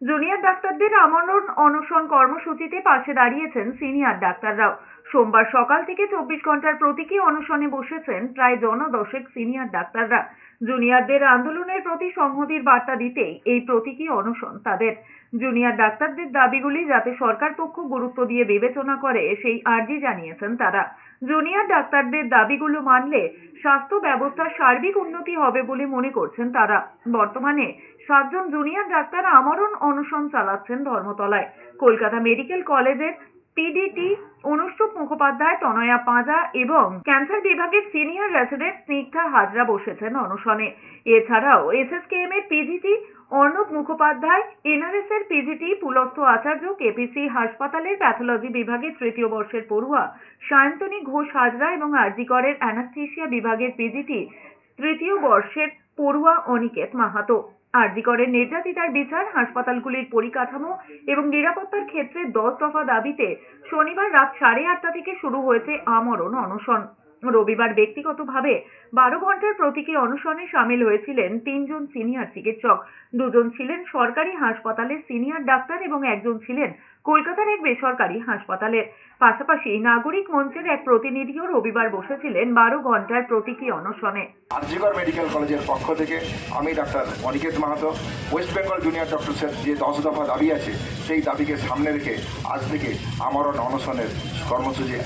Junior ডাক্তারদের আমরণ অনশন কর্মসূচিতে পাশে দাঁড়িয়েছেন সিনিয়র ডাক্তাররাও। সোমবার সকাল থেকে 24 ঘন্টার প্রতীকী অনশনে বসেছেন প্রায় জনদশেক সিনিয়র ডাক্তাররা। জুনিয়রদের আন্দোলনের প্রতি সংহতির বার্তা দিতেই এই প্রতীকী অনশন তাদের। জুনিয়র ডাক্তারদের দাবিগুলি যাতে সরকার পক্ষ গুরুত্ব দিয়ে বিবেচনা করে সেই আর্জি জানিয়েছেন তারা। জুনিয়র ডাক্তারদের দাবিগুলো মানলে স্বাস্থ্য ব্যবস্থার সার্বিক উন্নতি হবে বলে মনে করছেন তারা। বর্তমানে 7 জন জুনিয়র ডাক্তার আমরণ অনশন চালাচ্ছেন ধর্মতলায়। কলকাতা মেডিকেল কলেজের পিডিটি অনুষ্ঠুপ মুখোপাধ্যায়, তনয়া পাঁজা এবং ক্যান্সার বিভাগের সিনিয়র রেসিডেন্ট স্নিগ্ধা হাজরা বসেছেন অনশনে। এছাড়াও এসএসকেএম এর পিজিটি অর্ণব মুখোপাধ্যায়, এনআরএস এর পিজিটি পুলস্ত আচার্য, কেপিসি হাসপাতালের প্যাথোলজি বিভাগের 3য় বর্ষের পড়ুয়া সায়ন্তনী ঘোষ হাজরা এবং আরজি করের অ্যানাস্থেসিয়া বিভাগের পিজিটি 3য় বর্ষের পড়ুয়া অনিকেত মাহাতো। আরজি করের নির্যাতিতার বিচার, হাসপাতালগুলির পরিকাঠামো এবং নিরাপত্তার ক্ষেত্রে 10 দফা দাবিতে শনিবার রাত 8:30 থেকে শুরু হয়েছে আমরণ অনশন। রবিবার ব্যক্তিগতভাবে 12 ঘন্টার প্রতীকী অনশনে সামিল হয়েছিলেন 3 জন সিনিয়র চিকিৎসক। 2 জন ছিলেন সরকারি হাসপাতালের সিনিয়র ডাক্তার এবং 1 জন ছিলেন কলকাতার এক বেসরকারি হাসপাতালের। পাশাপাশি নাগরিক মঞ্চের এক প্রতিনিধিও রবিবার বসেছিলেন 12 ঘন্টার প্রতীকী অনশনে। আরজিকর মেডিকেল কলেজের পক্ষ থেকে আমি ডাক্তার অনিকেত মাহাতো, ওয়েস্ট বেঙ্গল জুনিয়র ডক্টরসের যে 10 দফা দাবি আছে সেই দাবিকে সামনে রেখে আজ থেকে আমরণ অনশনের কর্মসূচি